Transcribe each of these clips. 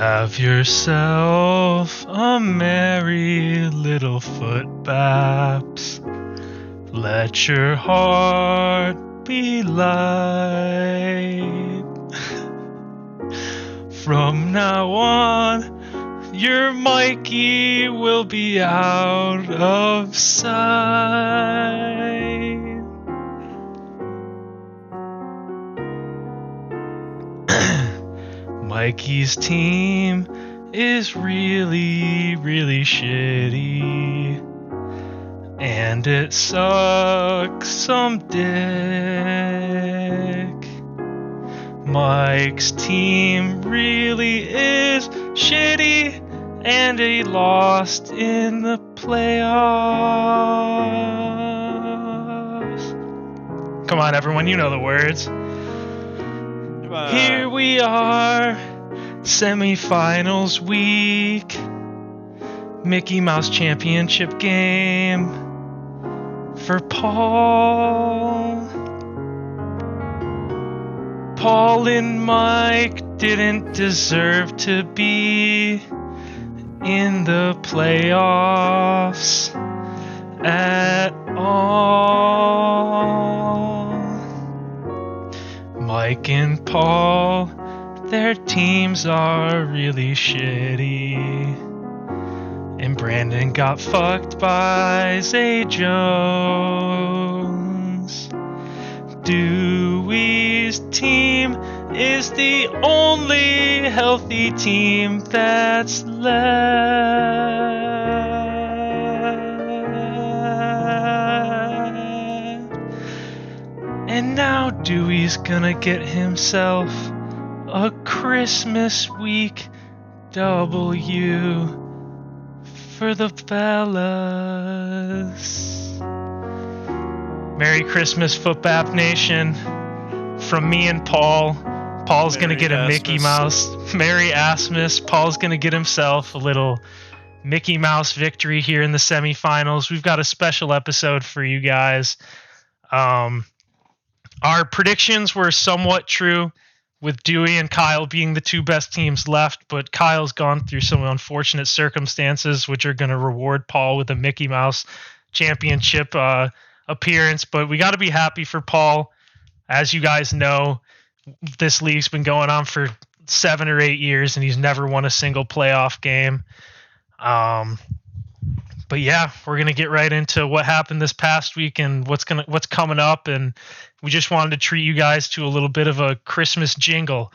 Have yourself a merry little Footbaps. Let your heart be light. From now on, your Mikey will be out of sight. Mikey's team is really, really shitty, and it sucks some dick. Mike's team really is shitty, and he lost in the playoffs. Come on, everyone, you know the words. Here we are, semifinals week, Mickey Mouse Championship game for Paul. Paul and Mike didn't deserve to be in the playoffs at all. Mike and Paul, their teams are really shitty. And Brandon got fucked by Zay Jones. Dewey's team is the only healthy team that's left. And now Dewey's gonna get himself a Christmas week W for the fellas. Merry Christmas, Footbap Nation. From me and Paul. Paul's gonna get a Mickey Mouse. Merry Asmus. Paul's gonna get himself a little Mickey Mouse victory here in the semifinals. We've got a special episode for you guys. Our predictions were somewhat true, with Dewey and Kyle being the two best teams left, but Kyle's gone through some unfortunate circumstances, which are going to reward Paul with a Mickey Mouse Championship appearance. But we got to be happy for Paul. As you guys know, this league's been going on for 7 or 8 years, and he's never won a single playoff game. But yeah, we're gonna get right into what happened this past week and what's coming up, and we just wanted to treat you guys to a little bit of a Christmas jingle.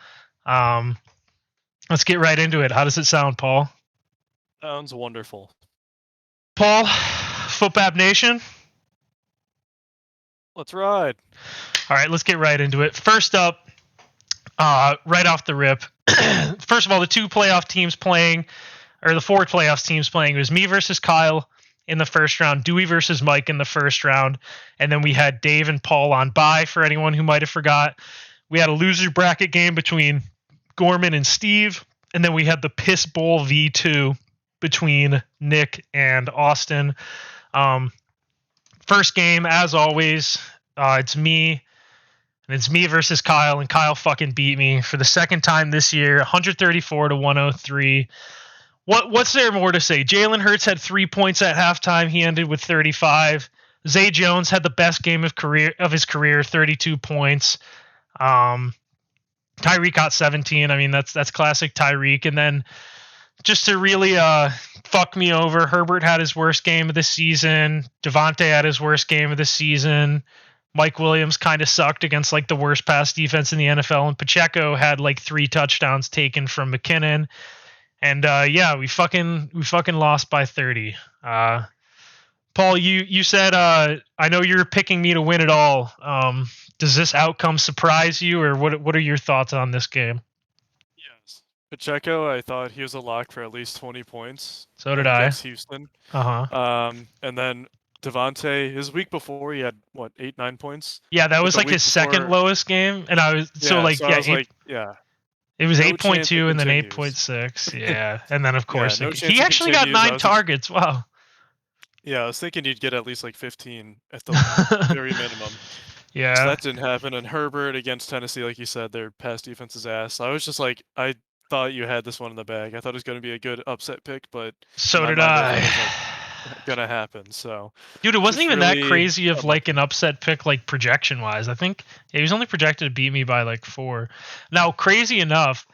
Let's get right into it. How does it sound, Paul? Sounds wonderful. Paul, Footbap Nation. Let's ride. All right, let's get right into it. First up, right off the rip. First of all, the 2 playoff teams playing. Or the 4 playoffs teams playing. It was me versus Kyle in the first round, Dewey versus Mike in the first round, and then we had Dave and Paul on bye for anyone who might have forgot. We had a loser bracket game between Gorman and Steve, and then we had the Piss Bowl V2 between Nick and Austin. First game, as always, it's me. And it's me versus Kyle, and Kyle fucking beat me for the second time this year, 134-103. What's there more to say? Jalen Hurts had 3 points at halftime. He ended with 35. Zay Jones had the best game of his career, 32 points. Tyreek got 17. I mean, that's classic Tyreek. And then just to really fuck me over, Herbert had his worst game of the season. Devontae had his worst game of the season. Mike Williams kind of sucked against like the worst pass defense in the NFL. And Pacheco had like 3 touchdowns taken from McKinnon. And yeah, we fucking lost by 30. Paul, you said I know you're picking me to win it all. Does this outcome surprise you, or what are your thoughts on this game? Yes, Pacheco, I thought he was a lock for at least 20 points. So did I. Against Houston. And then Devontae, his week before he had 8-9 points. Yeah, that was like his second lowest game, and I was It was 8.2 and then 8.6. Yeah. And then, of course, he actually got 9 targets. Wow. Yeah, I was thinking you'd get at least like 15 at the very minimum. Yeah. So that didn't happen. And Herbert against Tennessee, like you said, their pass defense is ass. I was just like, I thought you had this one in the bag. I thought it was going to be a good upset pick, but in So my did mind, I thought I. it was like gonna happen. So Dude, it wasn't just even that really crazy of like unlucky. an upset pick, like projection wise. I think he was only projected to beat me by like 4. Now, crazy enough,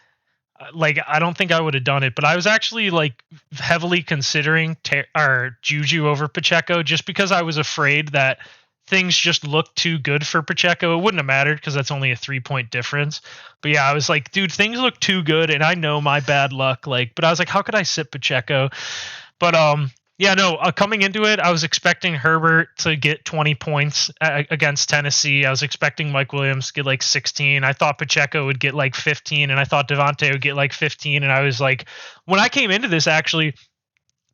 like I don't think I would have done it, but I was actually like heavily considering or Juju over Pacheco just because I was afraid that things just looked too good for Pacheco. It wouldn't have mattered because that's only a 3-point difference. But yeah, I was like, dude, things look too good, and I know my bad luck. Like, but I was like, how could I sit Pacheco? But yeah, no. Coming into it, I was expecting Herbert to get 20 points against Tennessee. I was expecting Mike Williams to get like 16. I thought Pacheco would get like 15, and I thought Devontae would get like 15. And I was like, when I came into this, actually,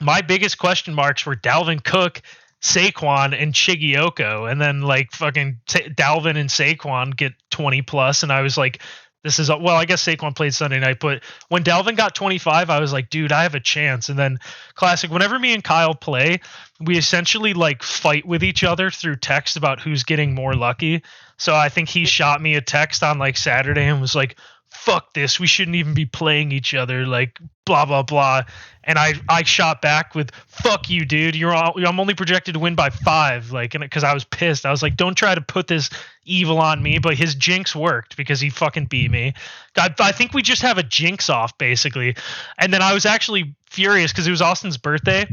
my biggest question marks were Dalvin Cook, Saquon, and Chigioko, and then like fucking Dalvin and Saquon get 20 plus, and I was like, this is well, I guess Saquon played Sunday night, but when Dalvin got 25, I was like, dude, I have a chance. And then classic, whenever me and Kyle play, we essentially like fight with each other through text about who's getting more lucky. So I think he shot me a text on like Saturday and was like, fuck this, we shouldn't even be playing each other, like blah blah blah. And I shot back with, fuck you, dude, I'm only projected to win by 5, like, and because I was pissed. I was like, don't try to put this evil on me. But his jinx worked because he fucking beat me. I think we just have a jinx off basically. And then I was actually furious because it was Austin's birthday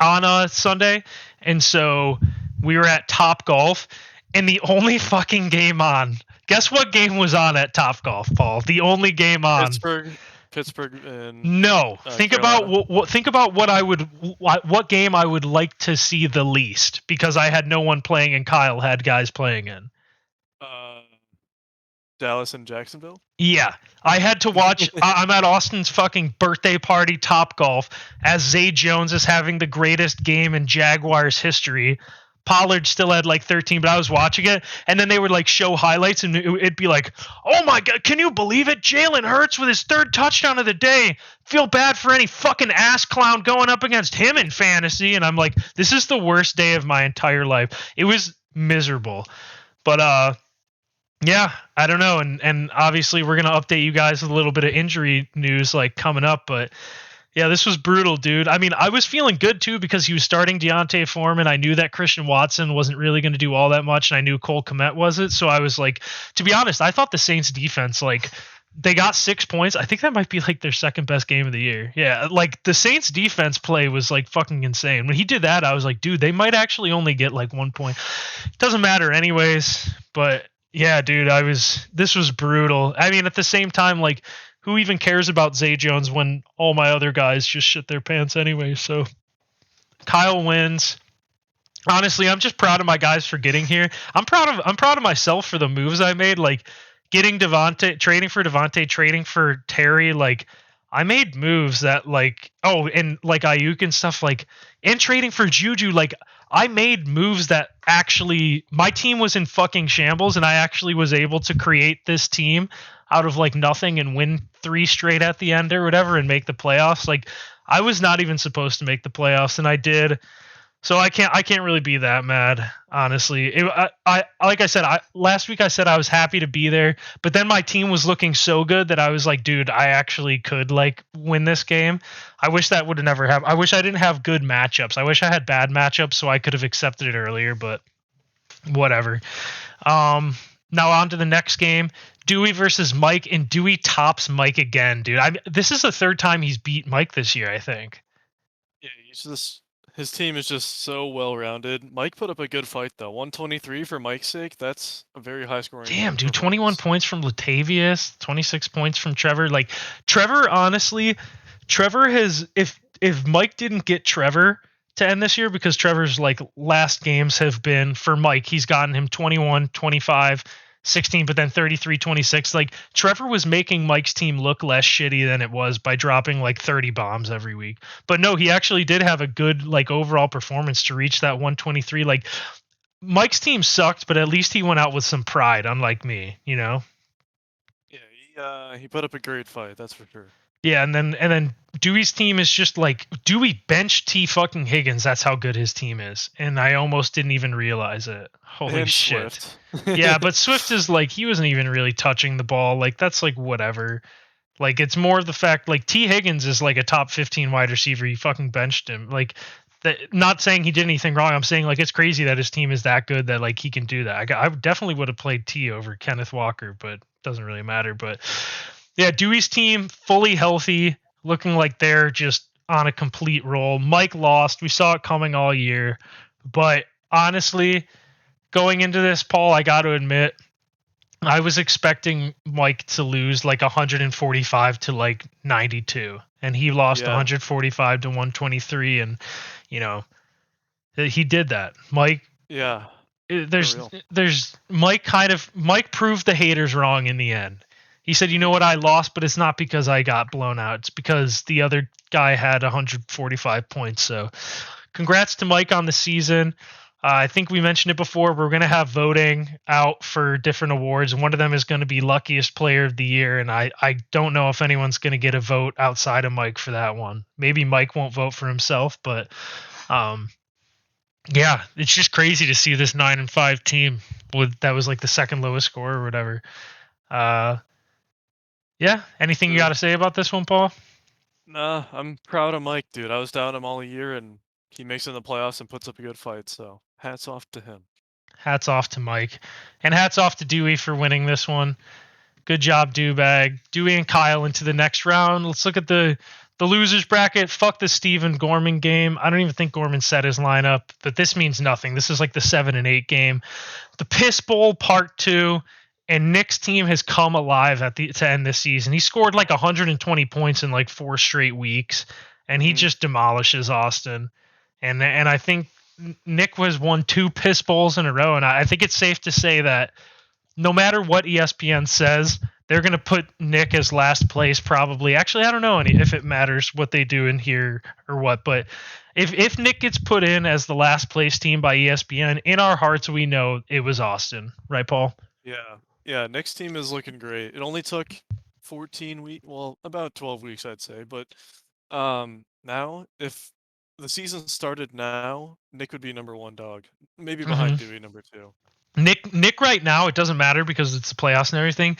on Sunday, and so we were at Top Golf, and the only fucking game on. Guess what game was on at Top Golf, Paul? The only game on. Pittsburgh, and no. Think Carolina. about think about what game I would like to see the least, because I had no one playing and Kyle had guys playing in. Dallas and Jacksonville. Yeah, I had to watch. I'm at Austin's fucking birthday party, Top Golf, as Zay Jones is having the greatest game in Jaguars history. Pollard still had like 13, but I was watching it, and then they would like show highlights, and it'd be like, "Oh my god, can you believe it? Jalen Hurts with his 3rd touchdown of the day. Feel bad for any fucking ass clown going up against him in fantasy." And I'm like, "This is the worst day of my entire life." It was miserable, but yeah, I don't know, and obviously we're gonna update you guys with a little bit of injury news like coming up, but. Yeah, this was brutal, dude. I mean, I was feeling good too because he was starting Deontay Foreman. I knew that Christian Watson wasn't really going to do all that much, and I knew Cole Kmet wasn't. So I was like, to be honest, I thought the Saints defense, like, they got 6 points. I think that might be like their second best game of the year. Yeah, like the Saints defense play was like fucking insane. When he did that, I was like, dude, they might actually only get like 1 point. Doesn't matter anyways, but yeah, dude, this was brutal. I mean, at the same time, like, who even cares about Zay Jones when all my other guys just shit their pants anyway? So Kyle wins. Honestly, I'm just proud of my guys for getting here. I'm proud of myself for the moves I made, like getting Devontae, trading for Devontae, trading for Terry. Like, I made moves that, like, oh, and like Ayuk and stuff, like, and trading for Juju. Like, I made moves that actually, my team was in fucking shambles, and I actually was able to create this team out of like nothing and win 3 straight at the end or whatever and make the playoffs. Like, I was not even supposed to make the playoffs, and I did. So I can't really be that mad, honestly. I like I said, last week I said I was happy to be there, but then my team was looking so good that I was like, dude, I actually could like win this game. I wish that would have never happened. I wish I didn't have good matchups. I wish I had bad matchups so I could have accepted it earlier, but whatever. Now on to the next game. Dewey versus Mike, and Dewey tops Mike again, dude. This is the 3rd time he's beat Mike this year, I think. Yeah, his team is just so well-rounded. Mike put up a good fight, though. 123 for Mike's sake. That's a very high-scoring. Damn, dude, 21 points from Latavius, 26 points from Trevor. Like, Trevor, honestly, Trevor has, if Mike didn't get Trevor to end this year, because Trevor's like last games have been for Mike, he's gotten him 21, 25, 16, but then 33, 26. Like, Trevor was making Mike's team look less shitty than it was by dropping like 30 bombs every week. But no, he actually did have a good like overall performance to reach that 123. Like, Mike's team sucked, but at least he went out with some pride, unlike me, you know? Yeah, he put up a great fight, that's for sure. Yeah, and then Dewey's team is just like, Dewey benched T fucking Higgins. That's how good his team is, and I almost didn't even realize it. Holy and shit! Swift. Yeah, but Swift is like, he wasn't even really touching the ball. Like, that's like whatever. Like, it's more the fact, like, T. Higgins is like a top 15 wide receiver. You fucking benched him. Like, not saying he did anything wrong. I'm saying, like, it's crazy that his team is that good that, like, he can do that. I definitely would have played T over Kenneth Walker, but doesn't really matter. But yeah, Dewey's team fully healthy, looking like they're just on a complete roll. Mike lost. We saw it coming all year. But honestly, going into this, Paul, I got to admit, I was expecting Mike to lose like 145 to like 92, and he lost 145 to 123, and you know he did that. Mike, Yeah. there's Mike proved the haters wrong in the end. He said, "You know what? I lost, but it's not because I got blown out. It's because the other guy had 145 points." So, congrats to Mike on the season. I think we mentioned it before. We're going to have voting out for different awards, and one of them is going to be Luckiest Player of the Year. And I don't know if anyone's going to get a vote outside of Mike for that one. Maybe Mike won't vote for himself, but yeah, it's just crazy to see this 9-5 team that was like the second lowest score or whatever. Yeah, anything you got to say about this one, Paul? Nah, I'm proud of Mike, dude. I was down him all year, and he makes it in the playoffs and puts up a good fight. So hats off to him. Hats off to Mike, and hats off to Dewey for winning this one. Good job, Dewbag. Dewey and Kyle into the next round. Let's look at the losers bracket. Fuck the Steven Gorman game. I don't even think Gorman set his lineup, but this means nothing. This is like the 7 and 8 game. The Piss Bowl Part 2, and Nick's team has come alive to end this season. He scored like 120 points in like 4 straight weeks, and he just demolishes Austin. And I think Nick has won 2 Piss Bowls in a row, and I think it's safe to say that no matter what ESPN says, they're going to put Nick as last place probably. Actually, I don't know if it matters what they do in here or what, but if Nick gets put in as the last place team by ESPN, in our hearts we know it was Austin, right, Paul? Yeah. Nick's team is looking great. It only took 14 weeks, well, about 12 weeks, I'd say. But now, if the season started now, Nick would be number 1 dog, maybe behind Dewey number 2. Nick right now, it doesn't matter because it's the playoffs and everything,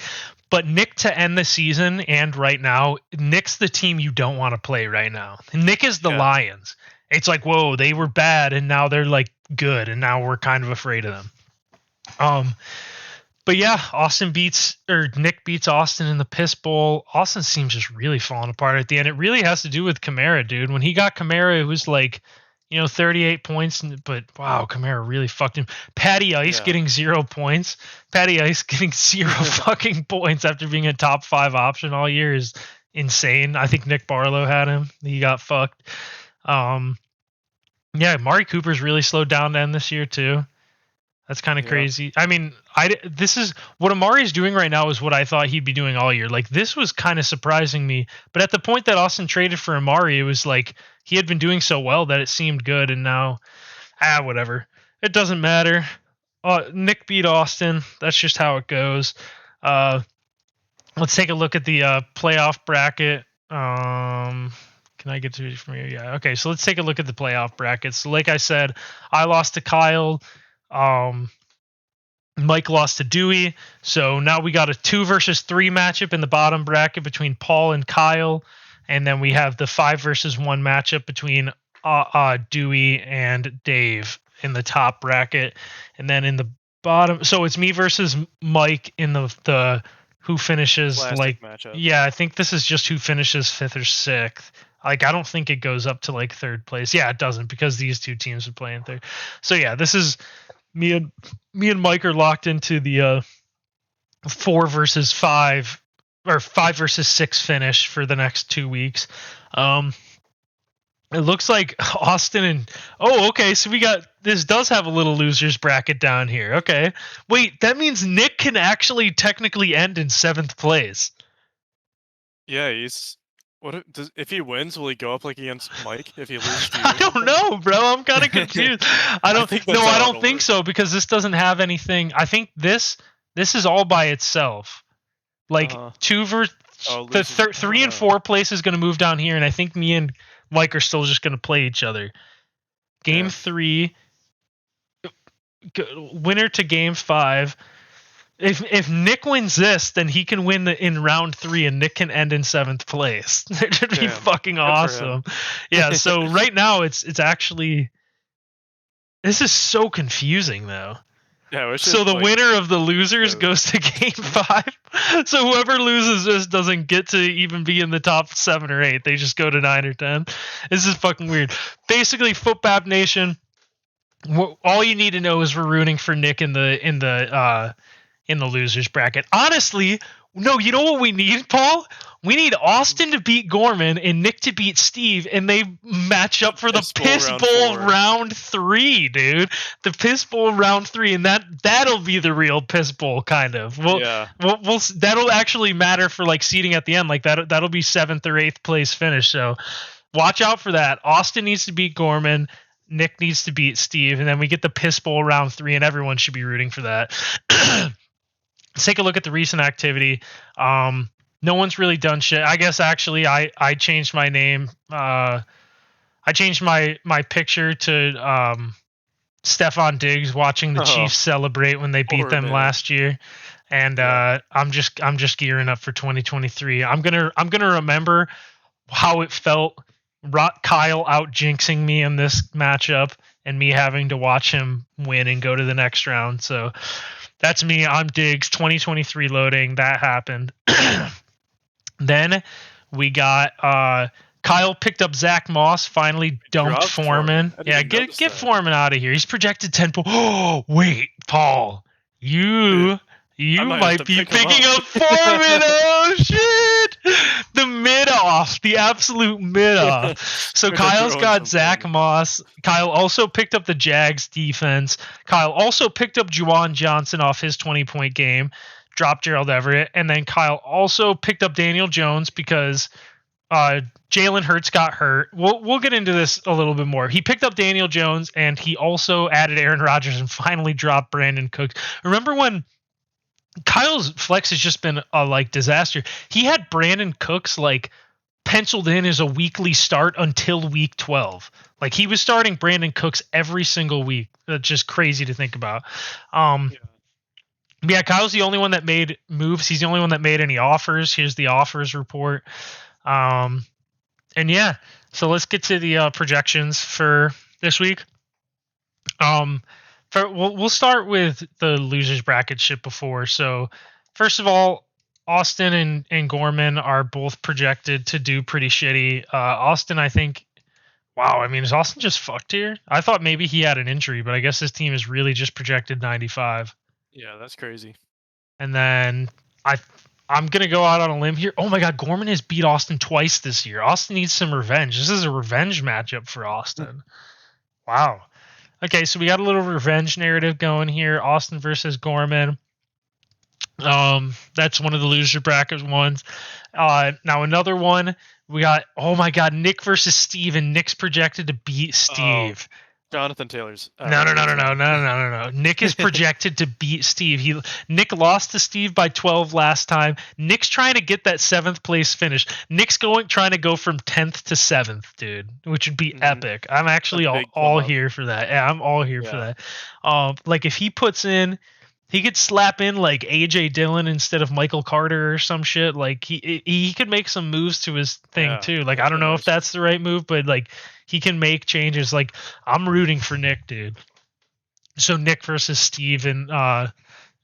but Nick to end the season and right now, Nick's the team you don't want to play right now. Nick is the Lions. It's like, whoa, they were bad and now they're like good and now we're kind of afraid of them. But yeah, Nick beats Austin in the Piss Bowl. Austin's team's just really falling apart at the end. It really has to do with Kamara, dude. When he got Kamara, it was like, 38 points, but wow, Kamara really fucked him. Patty Ice getting 0 points. Patty Ice getting 0 fucking points after being a top 5 option all year is insane. I think Nick Barlow had him. He got fucked. Yeah, Amari Cooper's really slowed down to end this year too. That's kind of crazy. I mean, this is what Amari's doing right now is what I thought he'd be doing all year. Like, this was kind of surprising me. But at the point that Austin traded for Amari, it was like he had been doing so well that it seemed good. And now, whatever. It doesn't matter. Nick beat Austin. That's just how it goes. Let's take a look at the playoff bracket. Can I get to it from here? Yeah. Okay, so let's take a look at the playoff bracket. So like I said, I lost to Kyle. Mike lost to Dewey, so now we got a 2 versus 3 matchup in the bottom bracket between Paul and Kyle, and then we have the 5 versus 1 matchup between Dewey and Dave in the top bracket, and then in the bottom, so it's me versus Mike in the who finishes Classic matchup. Yeah, I think this is just who finishes 5th or 6th. Like, I don't think it goes up to like 3rd place. Yeah, it doesn't because these 2 teams are playing third. So yeah, this is me and Mike are locked into the 4 versus 5 or 5 versus 6 finish for the next 2 weeks. It looks like Austin and okay, so this does have a little losers bracket down here. Okay, wait, that means Nick can actually technically end in 7th place. Yeah, if he wins, will he go up like against Mike? If he loses, I don't know, bro. I'm kind of confused. I don't think so because this doesn't have anything. I think this is all by itself. Like 3 and 4 place is going to move down here, and I think me and Mike are still just going to play each other. Game 3, winner to game 5. if Nick wins this, then he can win in round 3, and Nick can end in 7th place. It should be fucking awesome. Yeah. So right now it's actually, this is so confusing though. Yeah. So the winner of the losers goes to game 5. So whoever loses this doesn't get to even be in the top 7 or 8. They just go to 9 or 10. This is fucking weird. Basically, Footbap Nation, all you need to know is we're rooting for Nick in the losers bracket. Honestly, no, you know what we need, Paul? We need Austin to beat Gorman and Nick to beat Steve, and they match up for the Piss Bowl round 3, dude. The Piss Bowl round 3, and that'll be the real Piss Bowl, kind of. We'll that'll actually matter for like seeding at the end. Like that'll be 7th or 8th place finish. So watch out for that. Austin needs to beat Gorman. Nick needs to beat Steve, and then we get the Piss Bowl round 3, and everyone should be rooting for that. Let's take a look at the recent activity. No one's really done shit. I guess actually I changed my name. I changed my picture to Stefan Diggs watching the Chiefs celebrate when they beat them last year. And I'm just gearing up for 2023. I'm gonna remember how it felt Kyle out jinxing me in this matchup and me having to watch him win and go to the next round. So that's me. I'm Diggs. 2023 loading. That happened. Then we got Kyle picked up Zach Moss. Finally dumped Foreman. Yeah, get Foreman out of here. He's projected 10 points. Oh wait, Paul, you might be picking up Foreman. Oh shit! The mid-off, the absolute mid-off. So Kyle's got Zach Moss. Kyle also picked up the Jags defense. Kyle also picked up Juwan Johnson off his 20-point game. Dropped Gerald Everett. And then Kyle also picked up Daniel Jones because Jalen Hurts got hurt. We'll get into this a little bit more. He picked up Daniel Jones, and he also added Aaron Rodgers and finally dropped Brandon Cooks. Remember when Kyle's flex has just been a like disaster? He had Brandon Cooks like penciled in as a weekly start until week 12. Like he was starting Brandon Cooks every single week. That's just crazy to think about. Yeah, Kyle's the only one that made moves. He's the only one that made any offers. Here's the offers report. And yeah, so let's get to the projections for this week. We'll start with the losers bracket shit before. So first of all, Austin and Gorman are both projected to do pretty shitty. Austin, I think, wow, I mean, is Austin just fucked here? I thought maybe he had an injury, but I guess his team is really just projected 95. Yeah, that's crazy. And then I'm going to go out on a limb here. Oh my God, Gorman has beat Austin twice this year. Austin needs some revenge. This is a revenge matchup for Austin. Wow. Okay, so we got a little revenge narrative going here. Austin versus Gorman. That's one of the loser bracket ones. Now another one, we got, oh my God, Nick versus Steve, and Nick's projected to beat Steve. Jonathan Taylor's. No. Nick is projected to beat Steve. Nick lost to Steve by 12 last time. Nick's trying to get that 7th place finish. Nick's trying to go from 10th to 7th, dude, which would be epic. I'm actually all here for that. Yeah, I'm all here for that. Like if he puts in, he could slap in like AJ Dillon instead of Michael Carter or some shit. Like he could make some moves to his thing too. Like I don't know if that's the right move, but like he can make changes. Like I'm rooting for Nick, dude. So Nick versus Steve, and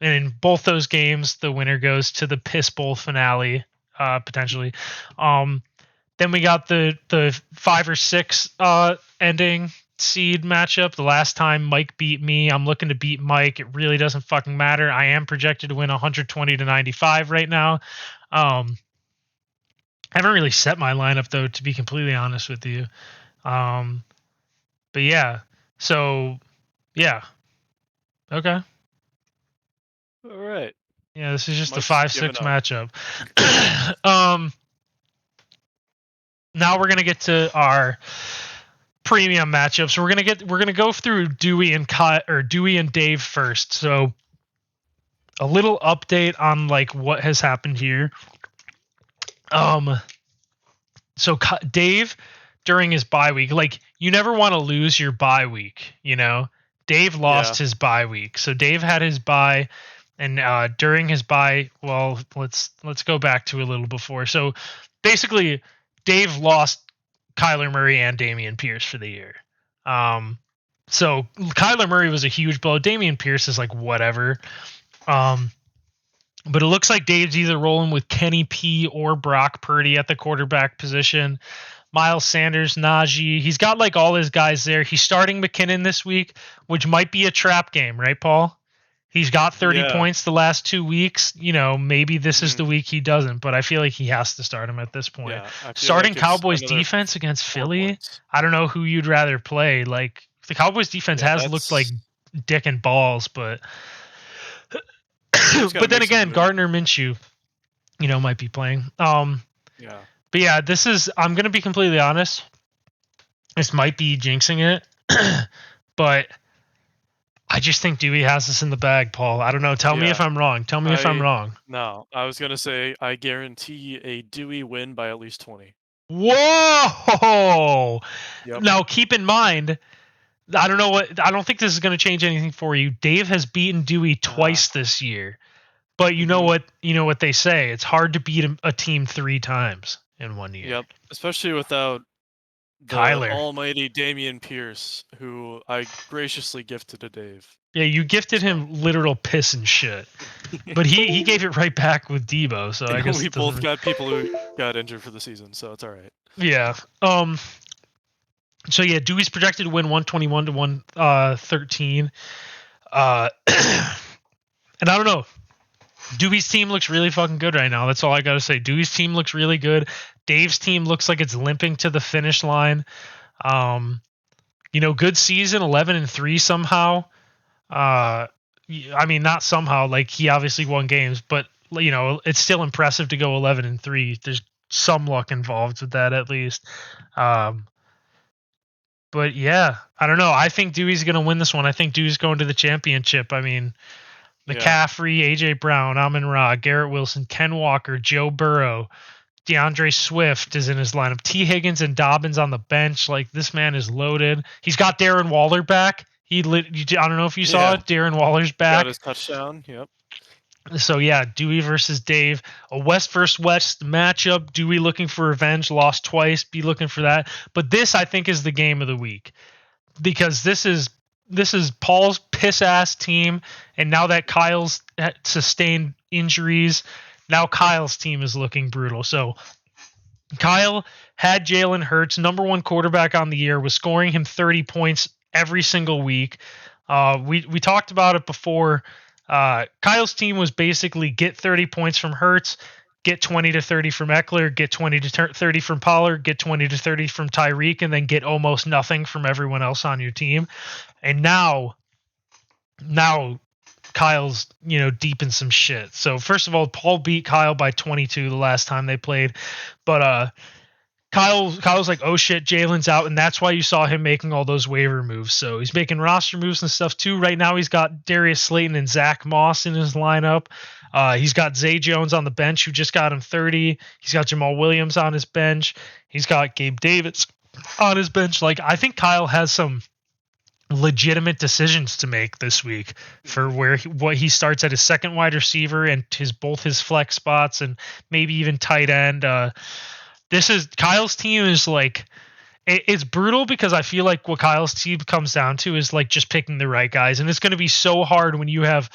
in both those games, the winner goes to the Piss Bowl finale, potentially. Then we got the 5 or 6 ending seed matchup. The last time Mike beat me, I'm looking to beat Mike. It really doesn't fucking matter. I am projected to win 120 to 95 right now. I haven't really set my lineup though, to be completely honest with you. But yeah, so yeah. Okay. All right. Yeah, this is just a 5-6 matchup. Now we're gonna get to our premium matchups. We're gonna go through Dewey and Dave first. So a little update on like what has happened here. So Dave, during his bye week, like you never want to lose your bye week, you know. Dave lost his bye week, so Dave had his bye, And during his bye, well, let's go back to a little before. So basically, Dave lost Kyler Murray and Damian Pierce for the year. So Kyler Murray was a huge blow. Damian Pierce is like whatever. But it looks like Dave's either rolling with Kenny P or Brock Purdy at the quarterback position. Miles Sanders, Najee. He's got like all his guys there. He's starting McKinnon this week, which might be a trap game, right, Paul? He's got 30 Yeah. points the last 2 weeks. Maybe this is the Mhm. week he doesn't, but I feel like he has to start him at this point. Yeah, I feel Starting like it's Cowboys another defense against 4 Philly, points. I don't know who you'd rather play. Like the Cowboys defense Yeah, has looked like that's dick and balls, but they just gotta but then make some again, moves. Gardner Minshew, might be playing. Yeah. But yeah, I'm gonna be completely honest. This might be jinxing it, but I just think Dewey has this in the bag, Paul. I don't know. Tell me if Yeah. I'm wrong. Tell me if I'm wrong. No, I was gonna say I guarantee a Dewey win by at least 20. Whoa! Yep. Now keep in mind, I don't think this is going to change anything for you. Dave has beaten Dewey twice this year, but Mhm. you know what they say. It's hard to beat a team 3 times in 1 year. Yep. Especially without the Kyler. almighty Damian Pierce, who I graciously gifted to Dave. Yeah, you gifted So him literal piss and shit, but he gave it right back with Debo. So I guess we it both doesn't. got people who got injured for the season, so it's all right. Yeah. So yeah, Dewey's projected to win 121 to 113. And I don't know. Dewey's team looks really fucking good right now. That's all I gotta say. Dewey's team looks really good. Dave's team looks like it's limping to the finish line. Good season, 11-3 somehow. I mean, not somehow. Like he obviously won games, but it's still impressive to go 11-3. There's some luck involved with that at least. But yeah, I don't know. I think Dewey's gonna win this one. I think Dewey's going to the championship. I mean, Yeah. McCaffrey, AJ Brown, Amon-Ra, Garrett Wilson, Ken Walker, Joe Burrow, DeAndre Swift is in his lineup. T. Higgins and Dobbins on the bench. Like this man is loaded. He's got Darren Waller back. I don't know if you saw Yeah. it. Darren Waller's He got back. his touchdown. Yep. So yeah, Dewey versus Dave, a West versus West matchup. Dewey looking for revenge, lost twice. Be looking for that. But this, I think, is the game of the week because this is Paul's piss ass team, and now that Kyle's sustained injuries, now Kyle's team is looking brutal. So Kyle had Jalen Hurts, number 1 quarterback on the year, was scoring him 30 points every single week. We talked about it before. Kyle's team was basically get 30 points from Hurts, get 20 to 30 from Eckler, get 20 to 30 from Pollard, get 20 to 30 from Tyreek, and then get almost nothing from everyone else on your team. And now Kyle's, deep in some shit. So first of all, Paul beat Kyle by 22 the last time they played. But Kyle's like, oh shit, Jalen's out, and that's why you saw him making all those waiver moves. So he's making roster moves and stuff too. Right now, he's got Darius Slayton and Zach Moss in his lineup. He's got Zay Jones on the bench, who just got him 30. He's got Jamal Williams on his bench. He's got Gabe Davis on his bench. Like, I think Kyle has some legitimate decisions to make this week for what he starts at his second wide receiver and both his flex spots and maybe even tight end. This is Kyle's team is like it's brutal because I feel like what Kyle's team comes down to is like just picking the right guys, and it's going to be so hard when you have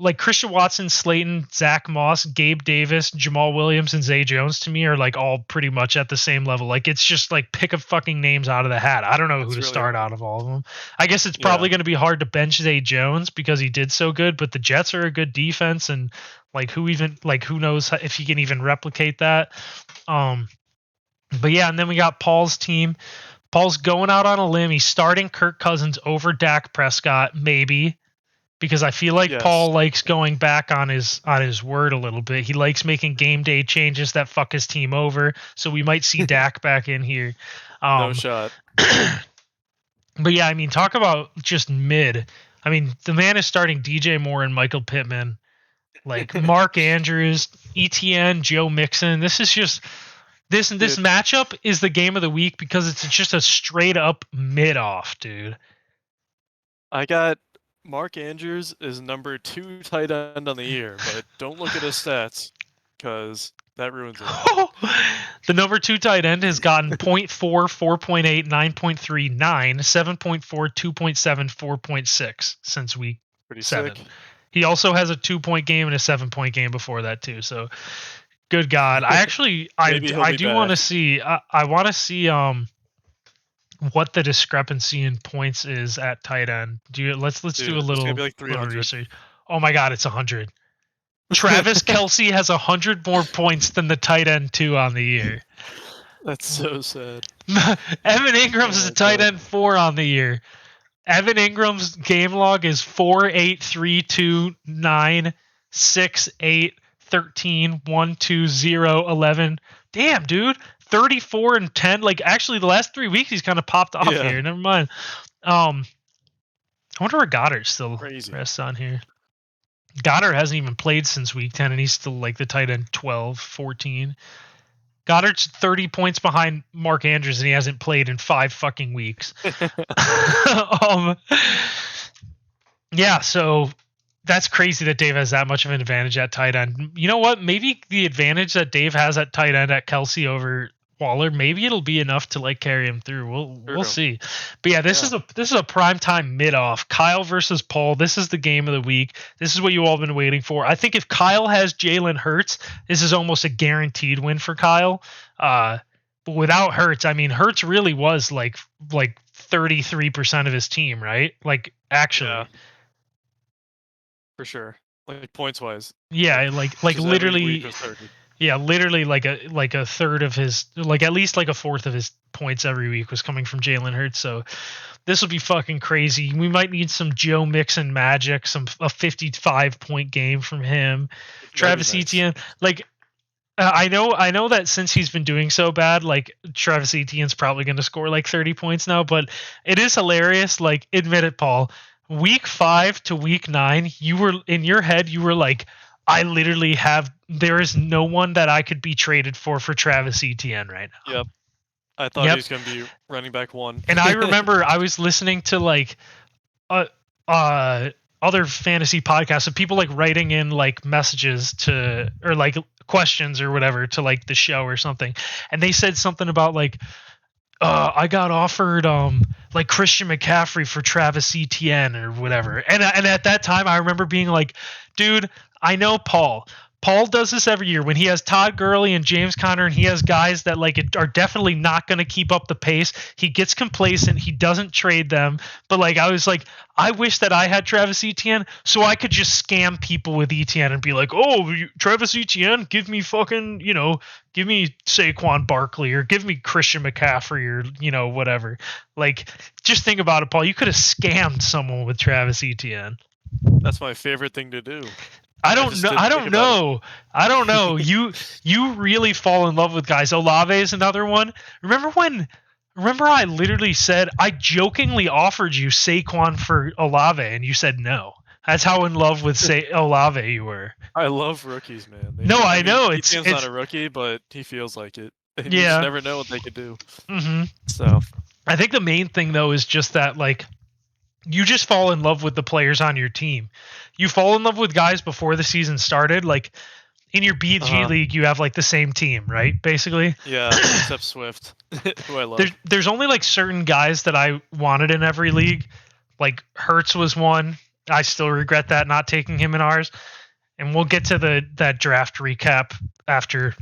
like Christian Watson, Slayton, Zach Moss, Gabe Davis, Jamal Williams, and Zay Jones to me are like all pretty much at the same level. Like it's just like pick a fucking names out of the hat. I don't know who It's to really start hard. out of all of them. I guess it's Yeah. probably going to be hard to bench Zay Jones because he did so good, but the Jets are a good defense, and like who knows if he can even replicate that. But yeah, and then we got Paul's team. Paul's going out on a limb. He's starting Kirk Cousins over Dak Prescott, maybe, because I feel like Yes. Paul likes going back on his word a little bit. He likes making game day changes that fuck his team over. So we might see Dak back in here. No shot. But yeah, I mean, talk about just mid. I mean, the man is starting DJ Moore and Michael Pittman, like Mark Andrews, ETN, Joe Mixon. This is just this Dude, matchup is the game of the week because it's just a straight up mid off, dude. I got Mark Andrews is number 2 tight end on the year, but don't look at his stats because that ruins it. The number 2 tight end has gotten 0.4, 4.8, 9.3, 9, 7.4, 2.7, 4.6 since week Pretty 7. sick. He also has a 2-point game and a 7-point game before that too. So, good God, I actually Maybe he'll I be do want to back. see I want to see what the discrepancy in points is at tight end. Let's Dude, do a it's gonna little be like 300. research. Oh my God, it's 100. Travis Kelce has 100 more points than the tight end 2 on the year. That's so sad. Evan Ingram's Oh is a my tight God. end 4 on the year. Evan Ingram's game log is 4, 8, 3, 2, 9, 6, 8, 13, 1, 2, 0, 11. Damn, dude. 34 and 10. Like, actually, the last 3 weeks, he's kind of popped off Yeah. here. Never mind. I wonder where Goddard still Crazy. rests on here. Goddard hasn't even played since week 10, and he's still like the tight end 12, 14. Goddard's 30 points behind Mark Andrews, and he hasn't played in 5 fucking weeks. Yeah, so that's crazy that Dave has that much of an advantage at tight end. You know what? Maybe the advantage that Dave has at tight end at Kelce over Waller, maybe it'll be enough to like carry him through. We'll see. But yeah, this is a prime time mid off. Kyle versus Paul. This is the game of the week. This is what you all been waiting for. I think if Kyle has Jalen Hurts, this is almost a guaranteed win for Kyle. But without Hurts, I mean, Hurts really was like 33% of his team, right? Like actually. Yeah. For sure. Like points wise. Yeah, like literally. Yeah, literally like a third of his, like at least like a fourth of his points every week was coming from Jalen Hurts. So this will be fucking crazy. We might need some Joe Mixon magic, a 55-point game from him. Travis Etienne, like I know that since he's been doing so bad, like Travis Etienne's probably going to score like 30 points now. But it is hilarious. Like, admit it, Paul. Week 5 to week 9, you were in your head. You were like, I literally have. There is no one that I could be traded for Travis Etienne right now. Yep. I thought he was going to be running back 1. And I remember I was listening to like other fantasy podcasts of people like writing in like messages to, or like questions or whatever to like the show or something. And they said something about like, I got offered like Christian McCaffrey for Travis Etienne or whatever. And at that time I remember being like, dude, I know Paul. Paul does this every year when he has Todd Gurley and James Conner, and he has guys that like are definitely not going to keep up the pace. He gets complacent. He doesn't trade them. But like, I was like, I wish that I had Travis Etienne so I could just scam people with Etienne and be like, oh, Travis Etienne, give me fucking, give me Saquon Barkley or give me Christian McCaffrey or, whatever. Like, just think about it, Paul. You could have scammed someone with Travis Etienne. That's my favorite thing to do. I don't know. You really fall in love with guys. Olave is another one. Remember I literally said I jokingly offered you Saquon for Olave and you said no. That's how in love with Olave you were. I love rookies, man. I know it's not a rookie, but he feels like it. You just never know what they could do. Mm-hmm. So I think the main thing though is just that like you just fall in love with the players on your team. You fall in love with guys before the season started. Like in your BG league, you have like the same team, right? Basically. Yeah, except Swift, who I love. There's only like certain guys that I wanted in every league. Like Hurts was one. I still regret that not taking him in ours. And we'll get to that draft recap after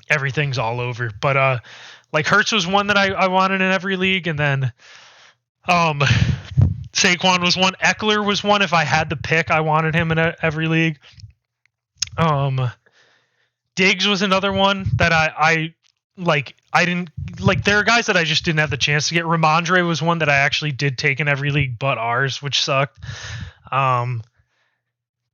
everything's all over. But like Hurts was one that I wanted in every league, and then Saquon was one. Eckler was one. If I had the pick, I wanted him in every league. Diggs was another one that I didn't like. There are guys that I just didn't have the chance to get. Ramondre was one that I actually did take in every league but ours, which sucked.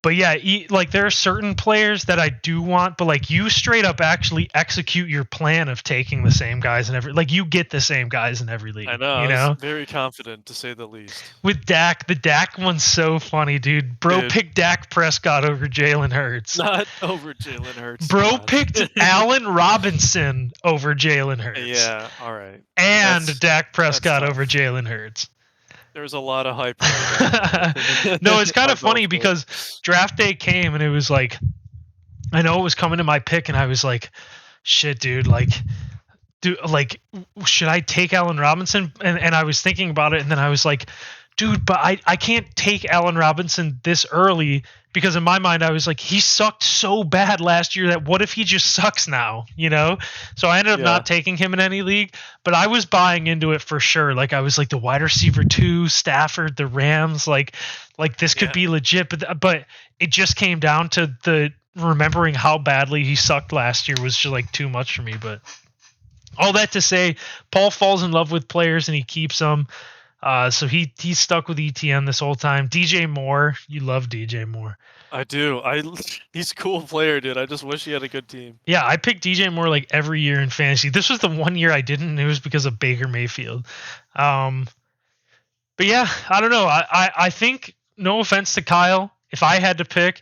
But yeah, like there are certain players that I do want, but like you straight up actually execute your plan of taking the same guys in every, like you get the same guys in every league. I know. You know, I was very confident to say the least. With Dak, the Dak one's so funny, dude. Bro picked Dak Prescott over Jalen Hurts. Not over Jalen Hurts. Bro picked Allen Robinson over Jalen Hurts. Yeah, all right. And Dak Prescott over Jalen Hurts. There's a lot of hype around that, in my opinion. No, it's kind I of fell funny for it. because draft day came and it was like, I know it was coming to my pick and I was like, shit, dude, like, should I take Allen Robinson? And I was thinking about it and then I was like, dude, but I can't take Allen Robinson this early because in my mind I was like, he sucked so bad last year that what if he just sucks now, you know? So I ended up Yeah. not taking him in any league, but I was buying into it for sure. Like I was like the wide receiver 2, Stafford, the Rams, like this could Yeah. be legit, but it just came down to the remembering how badly he sucked last year was just like too much for me, but all that to say, Paul falls in love with players and he keeps them. So he's stuck with ETN this whole time. DJ Moore, you love DJ Moore. I do. He's a cool player, dude. I just wish he had a good team. Yeah, I picked DJ Moore like every year in fantasy. This was the one year I didn't, and it was because of Baker Mayfield. But yeah, I don't know. I think, no offense to Kyle, if I had to pick,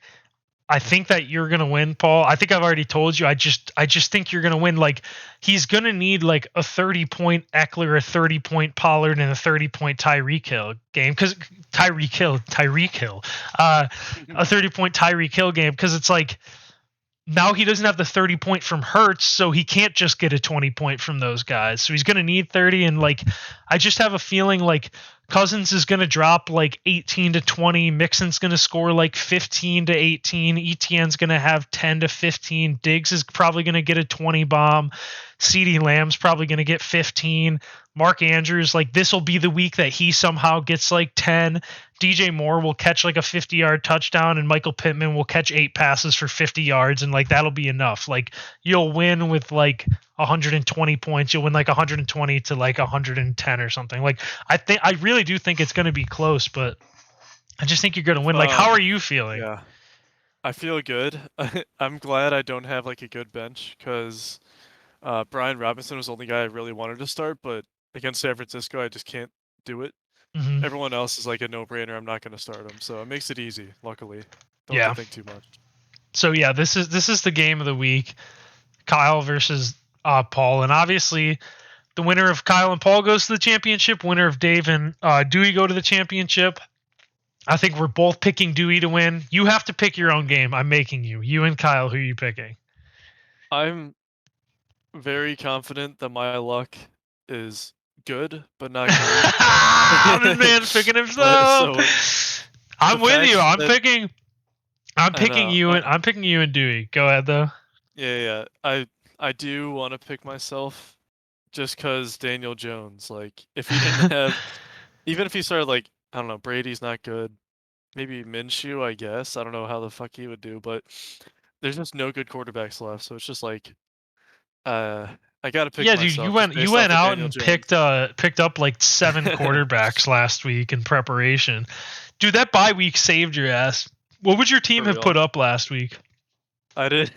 I think that you're gonna win, Paul. I think I've already told you. I just think you're gonna win. Like he's gonna need like a 30-point Eckler, a 30-point Pollard, and a 30-point Tyreek Hill game because Tyreek Hill, a 30-point Tyreek Hill game because it's like now he doesn't have the 30-point from Hurts, so he can't just get a 20-point from those guys. So he's going to need 30. And like, I just have a feeling like Cousins is going to drop like 18 to 20. Mixon's going to score like 15 to 18. ETN's going to have 10 to 15. Diggs is probably going to get a 20 bomb. CeeDee Lamb's probably going to get 15. Mark Andrews, like this will be the week that he somehow gets like 10. DJ Moore will catch like a 50-yard touchdown and Michael Pittman will catch 8 passes for 50 yards and like that'll be enough. Like you'll win with like 120 points. You'll win like 120 to like 110 or something. Like I really do think it's going to be close, but I just think you're going to win. Like how are you feeling? Yeah. I feel good. I'm glad I don't have like a good bench because Brian Robinson was the only guy I really wanted to start, but against San Francisco, I just can't do it. Mm-hmm. Everyone else is like a no-brainer. I'm not going to start him, so it makes it easy. Luckily, don't have Yeah. to think too much. So yeah, this is the game of the week. Kyle versus Paul, and obviously the winner of Kyle and Paul goes to the championship. Winner of Dave and Dewey go to the championship. I think we're both picking Dewey to win. You have to pick your own game. I'm making you. You and Kyle, who are you picking? I'm very confident that my luck is good, but not great. This man's picking himself. So I'm the with you. fact that I'm I picking know, you and I'm picking you and Dewey. Go ahead though. yeah. I do want to pick myself just because Daniel Jones. Like, if he didn't have, even if he started like I don't know, Brady's not good. Maybe Minshew, I guess. I don't know how the fuck he would do, but there's just no good quarterbacks left. So it's just like, uh, I gotta pick Yeah, dude, you myself just went based off of out Daniel and Jones. picked up like 7 quarterbacks last week in preparation. Dude, that bye week saved your ass. What would your team For have real. put up last week? I did.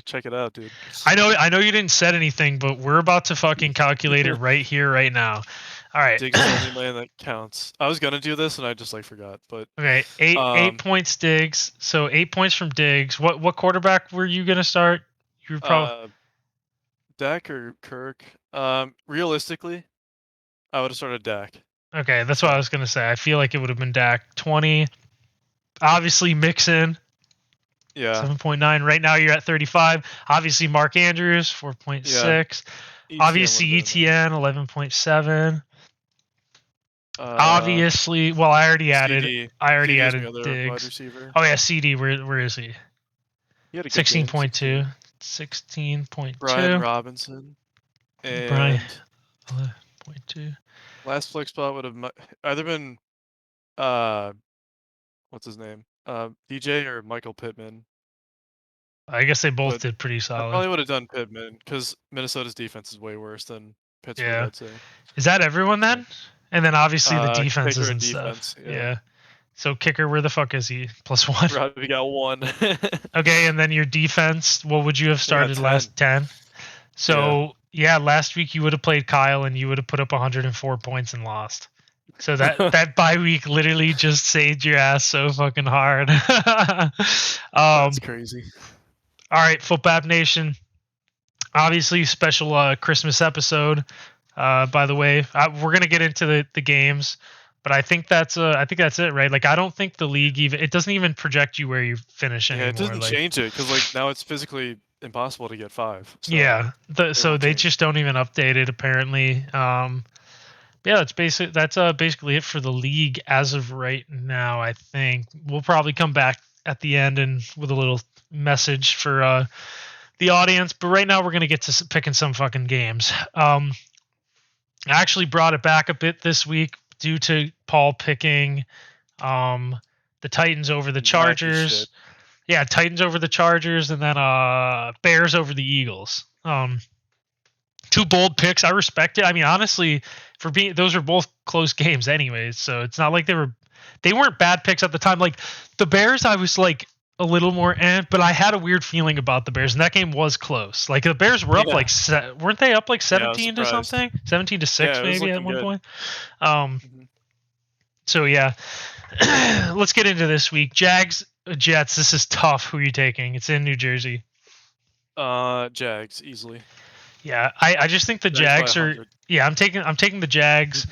Check it out, dude. I know you didn't set anything, but we're about to fucking calculate it right here, right now. All right. Diggs is the only man that counts. I was gonna do this and I just like forgot, but Okay, eight points Diggs. So 8 points from Diggs. What quarterback were you gonna start? You were probably Dak or Kirk. Realistically, I would have started Dak. okay. That's what I was gonna say. I feel like it would have been Dak 20. Obviously Mixon Yeah. 7.9. Right now you're at 35. Obviously Mark Andrews 4.6. ETN Obviously would've been ETN 11.7. there. Obviously, well I already added CD. I CD is my added other wide Diggs. receiver. Oh yeah, CD. Where is he? He had a good game. 16.2. 16.2. Brian Robinson. Brian. And 11.2. last flex spot would have either been what's his name? DJ or Michael Pittman. I guess they both But did pretty I solid. probably would have done Pittman because Minnesota's defense is way worse than Pittsburgh, Yeah. I'd say. Is that everyone then? And then obviously the defenses kicker and defense, stuff. yeah. So kicker, where the fuck is he? +1. Robbie got 1. Okay, and then your defense, what would you have started 10. last 10? So yeah, last week you would have played Kyle and you would have put up 104 points and lost. So that bye week literally just saved your ass so fucking hard. That's crazy. All right, Footbap Nation. Obviously, special Christmas episode. By the way, we're gonna get into the games, But I think that's it, right? Like I don't think the league it doesn't even project you where you finish Yeah, it anymore. doesn't Like change it because like now it's physically impossible to get 5. So yeah, they so won't they change. just don't even update it apparently. Yeah, that's basically it for the league as of right now. I think we'll probably come back at the end and with a little message for the audience. But right now we're gonna get to picking some fucking games. I actually brought it back a bit this week due to Paul picking the Titans over the Wacky Chargers. shit. Yeah, Titans over the Chargers, and then Bears over the Eagles. Two bold picks. I respect it. I mean, honestly, those were both close games anyways, so it's not like they weren't bad picks at the time. Like the Bears, I was like a little more but I had a weird feeling about the Bears, and that game was close. Like the Bears were up Yeah. weren't they up like Yeah, I was 17 to surprised. something? 17 to 6 Yeah, it was maybe at looking one good. point. Mhm. So yeah. Let's get into this week. Jags, Jets. This is tough. Who are you taking? It's in New Jersey. Jags easily. Yeah, I just think the Jags by Jags are. 100. Yeah, I'm taking the Jags.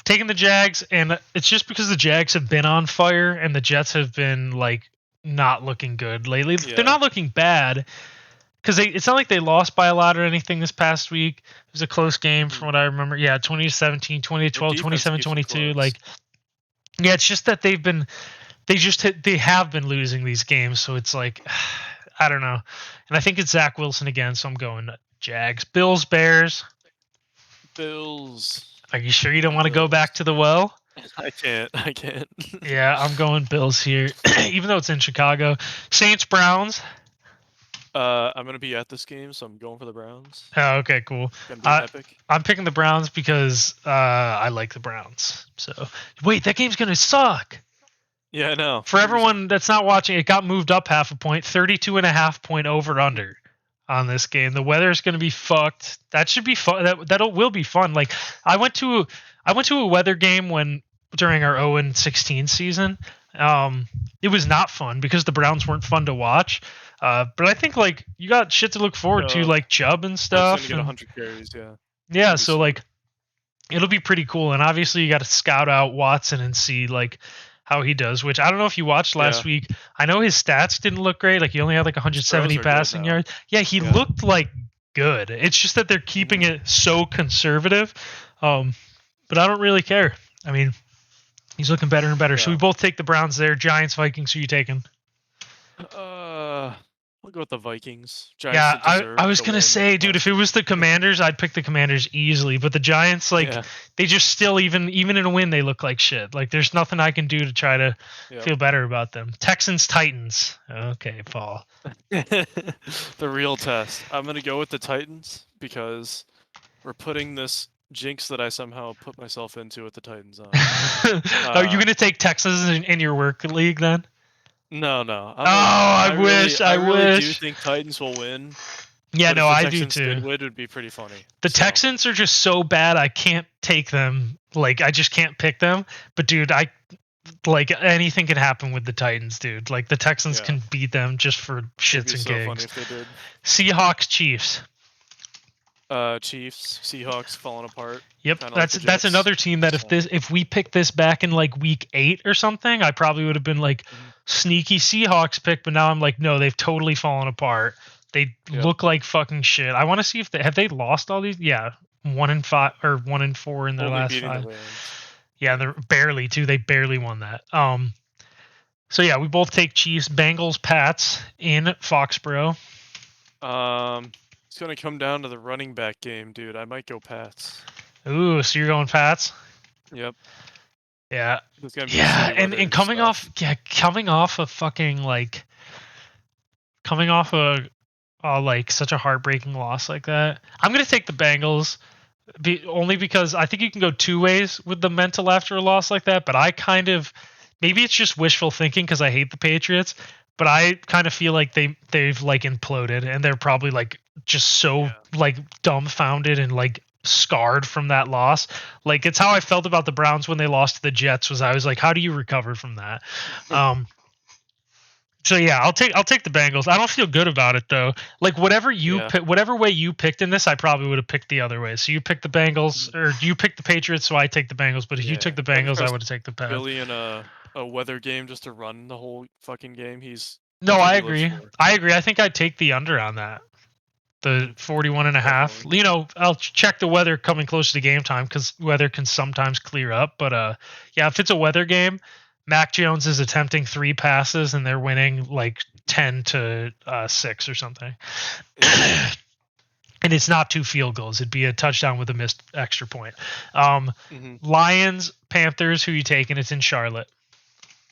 Taking the Jags, and it's just because the Jags have been on fire and the Jets have been like not looking good lately. Yeah. They're not looking bad because it's not like they lost by a lot or anything this past week. It was a close game from what I remember. Yeah, 20-17, 20-12, Defense keeps it 27-22. close. Like, yeah, it's just that they have been losing these games, so it's like I don't know. And I think it's Zach Wilson again, so I'm going Jags. Bills, Bears. Bills. Are you sure you don't want to go Bills. back to the well? I can't. Yeah, I'm going Bills here, even though it's in Chicago. Saints, Browns. I'm gonna be at this game, so I'm going for the Browns. Oh, okay, cool. Gonna be epic. I'm picking the Browns because I like the Browns. So wait, that game's gonna suck. Yeah, I know. For everyone that's not watching, it got moved up half a point, 32.5 point over under on this game. The weather's going to be fucked. That should be fun. That will be fun. Like I went to a weather game during our 0-16 season. It was not fun because the Browns weren't fun to watch. But I think like you got shit to look forward to, like Chubb and stuff. Gonna get 100 carries, yeah. Yeah, so like it'll be pretty cool. And obviously you got to scout out Watson and see like how he does, which I don't know if you watched last week. I know his stats didn't look great. Like he only had like 170 passing yards. Yeah, he looked like good. It's just that they're keeping it so conservative. But I don't really care. I mean, he's looking better and better. So we both take the Browns there. Giants, Vikings, who are you taking? We'll go with the Vikings. Giants, yeah, I was gonna say, dude, if it was the Commanders, I'd pick the Commanders easily. But the Giants, like, they just still even in a win, they look like shit. Like, there's nothing I can do to try to feel better about them. Texans, Titans. Okay, Paul. The real test. I'm gonna go with the Titans because we're putting this jinx that I somehow put myself into with the Titans on. Are you gonna take Texans in your work league then? No. I wish. I really do think Titans will win. Yeah, no, I do too. too. It would be pretty funny. The Texans are just so bad, I can't take them. Like, I just can't pick them. But dude, like anything can happen with the Titans, dude. Like the Texans can beat them just for shits and gigs. Funny if they did. Seahawks, Chiefs. Chiefs, Seahawks falling apart. Yep, that's another team that if we picked this back in like week 8 or something, I probably would have been like sneaky Seahawks pick. But now I'm like, no, they've totally fallen apart. They look like fucking shit. I want to see if they lost all these. Yeah, 1-5 or 1-4 in their last 5. Yeah, they're barely too. They barely won that. So yeah, we both take Chiefs, Bengals, Pats in Foxborough. It's going to come down to the running back game, dude. I might go Pats. Ooh, so you're going Pats? Yep. Yeah. And coming off a fucking like like such a heartbreaking loss like that. I'm going to take the Bengals only because I think you can go two ways with the mental after a loss like that, but I kind of maybe it's just wishful thinking because I hate the Patriots, but I kind of feel like they've like imploded and they're probably like just so like dumbfounded and like scarred from that loss. Like it's how I felt about the Browns when they lost to the Jets. I was like, how do you recover from that? So yeah, I'll take the Bengals. I don't feel good about it though. Like whatever Yeah. whatever way you picked in this, I probably would have picked the other way. So you picked the Bengals, or you picked the Patriots, so I take the Bengals. But if you took Yeah. the Then Bengals, I there's would have taken the Pats. Philly in a weather game just to run the whole fucking game. No, That's what I he lives agree. for. I agree. I think I'd take the under on that. The Mhm. 41 and a half. Definitely. You know, I'll check the weather coming close to game time because weather can sometimes clear up. But yeah, if it's a weather game, Mac Jones is attempting 3 passes and they're winning like 10-6 or something. Yeah. And it's not 2 field goals. It'd be a touchdown with a missed extra point. Um, hmm Lions, Panthers. Who you taking? It's in Charlotte.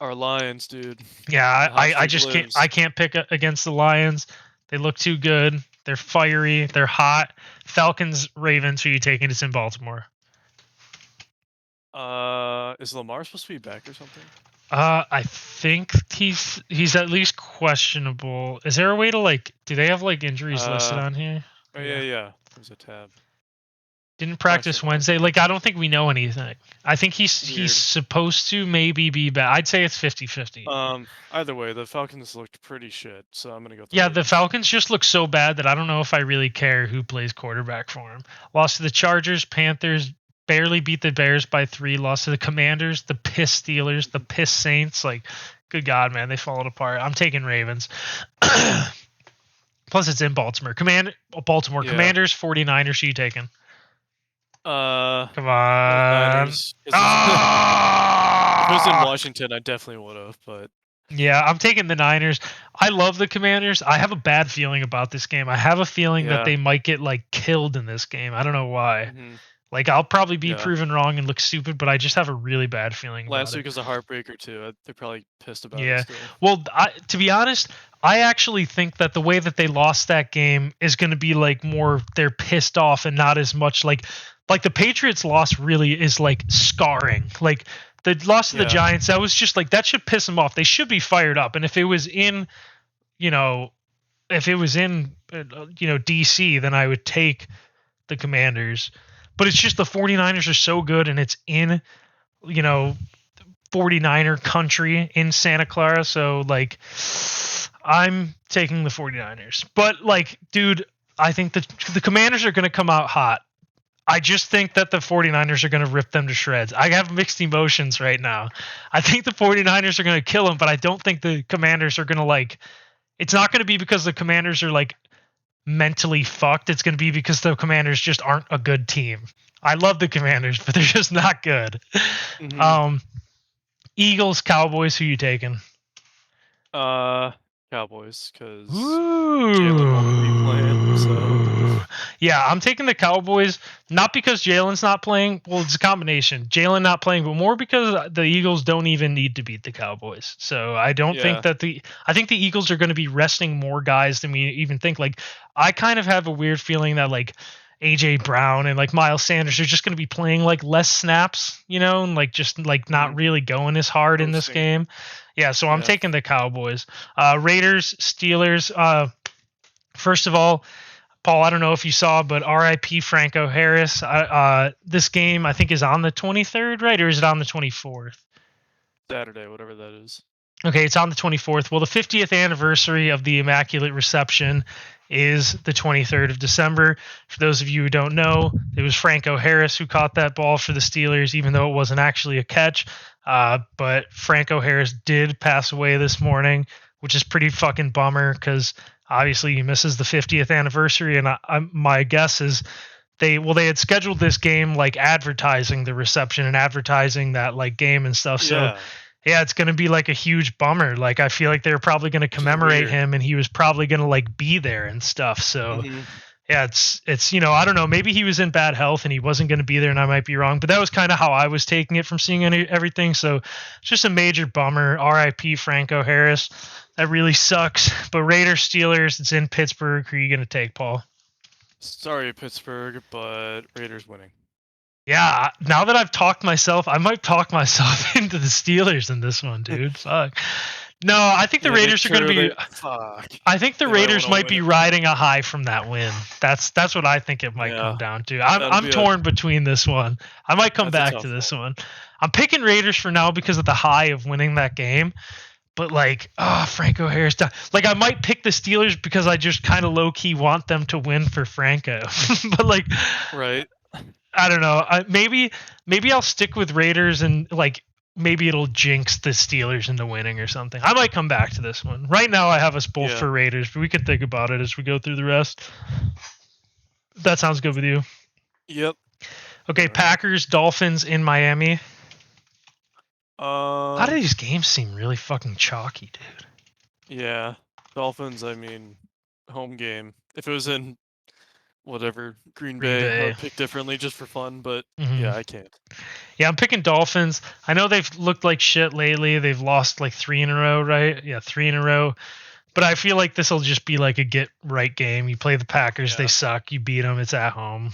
Our Lions, dude. Yeah, The hot I streak just can't. lives. I can't pick against the Lions. They look too good. They're fiery. They're hot. Falcons, Ravens. Who you taking? It's in Baltimore. Is Lamar supposed to be back or something? I think he's at least questionable. Is there a way to like? Do they have like injuries listed Uh, on here? oh yeah. There's a tab. Didn't Question practice mark. Wednesday. Like I don't think we know anything. I think he's Weird. supposed to maybe be back. I'd say it's 50-50. Either way, the Falcons looked pretty shit, so I'm gonna go with the Yeah, the Ravens. Falcons just look so bad that I don't know if I really care who plays quarterback for them. Lost to the Chargers, Panthers, barely beat the Bears by 3. Lost to the Commanders, the piss Steelers, the piss Saints. Like, good God, man, they followed apart. I'm taking Ravens. Plus, it's in Baltimore. Baltimore Yeah. Commanders, 49ers. Who you taking? Come Go with on. Niners. 'Cause if it was in Ah! Washington, I definitely would have. But Yeah, I'm taking the Niners. I love the Commanders. I have a bad feeling about this game. I have a feeling that yeah. they might get like killed in this game. I don't know why. hmm Like I'll probably be Yeah. proven wrong and look stupid, but I just have a really bad feeling about Last it. week was a heartbreaker too. They're probably pissed about it Yeah. still. Well, to be honest, I actually think that the way that they lost that game is going to be like more they're pissed off and not as much like the Patriots loss really is like scarring. Like the loss to the Yeah. Giants, that was just like that should piss them off. They should be fired up. And if it was in, you know, if it was in DC, then I would take the Commanders. But it's just the 49ers are so good and it's in, you know, 49er country in Santa Clara. So, like, I'm taking the 49ers. But, like, dude, I think the Commanders are going to come out hot. I just think that the 49ers are going to rip them to shreds. I have mixed emotions right now. I think the 49ers are going to kill them, but I don't think the Commanders are going to, like, it's not going to be because the Commanders are, like, mentally fucked. It's going to be because the Commanders just aren't a good team. I love the Commanders, but they're just not good. hmm Um, Eagles, Cowboys, who you taking? Cowboys, because Jalen won't be playing. So Ooh. Yeah, I'm taking the Cowboys, not because Jalen's not playing. Well, it's a combination. Jalen not playing, but more because the Eagles don't even need to beat the Cowboys. So I don't think yeah. that I think the Eagles are going to be resting more guys than we even think. Like, I kind of have a weird feeling that, like, AJ Brown and like Miles Sanders are just going to be playing like less snaps, and like just like not hmm really going as hard in this Coasting. game. Yeah, so I'm Yeah. taking the Cowboys. Raiders, Steelers. First of all, Paul, I don't know if you saw, but RIP Franco Harris. This game I think is on the 23rd, right? Or is it on the 24th? Saturday, whatever that is. Okay, it's on the 24th. Well, the 50th anniversary of the Immaculate Reception is the 23rd of December. For those of you who don't know, it was Franco Harris who caught that ball for the Steelers, even though it wasn't actually a catch. But Franco Harris did pass away this morning, which is pretty fucking bummer because obviously he misses the 50th anniversary. And my guess is they had scheduled this game like advertising the reception and advertising that like game and stuff. So Yeah. yeah, it's going to be like a huge bummer. Like I feel like they're probably going to Which is commemorate weird. him and he was probably going to like be there and stuff. So hmm yeah, it's I don't know, maybe he was in bad health and he wasn't going to be there and I might be wrong, but that was kind of how I was taking it from seeing everything. So it's just a major bummer. RIP Franco Harris. That really sucks. But Raiders Steelers, it's in Pittsburgh. Who are you going to take, Paul? Sorry, Pittsburgh, but Raiders winning. Yeah, now that I've talked myself, I might talk myself into the Steelers in this one, dude. Fuck. No, I think the Yeah, Raiders are going to be. fuck. I think the They might Raiders want to might win be it. riding a high from that win. That's what I think it might Yeah, come down to. that'll I'm be torn between this one. I might come that's a back to tough this one. one. I'm picking Raiders for now because of the high of winning that game. But like, Franco Harris. Like, I might pick the Steelers because I just kind of low key want them to win for Franco. But like, Right. I don't know. Maybe I'll stick with Raiders and like maybe it'll jinx the Steelers into winning or something. I might come back to this one. Right now, I have us both Yeah. for Raiders, but we can think about it as we go through the rest. That sounds good with you. Yep. Okay, All right. Packers, Dolphins in Miami. A lot of Um. these games seem really fucking chalky, dude. Yeah. Dolphins. I mean, home game. If it was in whatever Green Green Bay, I Bay. would pick differently just for fun. But Hmm. yeah, I can't. Yeah, I'm picking Dolphins. I know they've looked like shit lately. They've lost like 3 in a row, right? Yeah, 3 in a row. But I feel like this will just be like a get right game. You play the Packers, they Yeah. suck. You beat them, it's at home.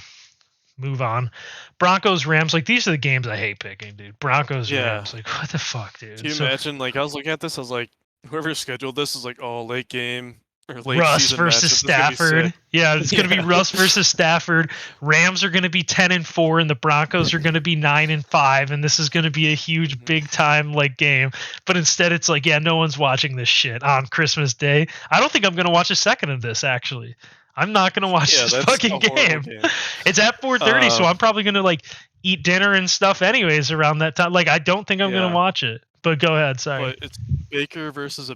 Move on. Broncos, Rams, like these are the games I hate picking, dude. Broncos, Yeah. Rams, like what the fuck, Can dude? you So imagine? Like, I was looking at this. I was like, whoever scheduled this is like, oh, late game or late Russ season versus matchup. This is gonna be Stafford. sick. Yeah, it's gonna be Yeah. Russ versus Stafford. Rams are gonna be 10-4, and the Broncos are gonna be 9-5, and this is gonna be a huge, Mhm. big time like game. But instead, it's like, yeah, no one's watching this shit on Christmas Day. I don't think I'm gonna watch a second of this. Actually, I'm not gonna watch Yeah, this that's fucking a horrible game. game. It's at 4:30, so I'm probably gonna like eat dinner and stuff anyways around that time. Like, I don't think I'm gonna Yeah, watch it. But go ahead. Sorry. but it's Baker versus a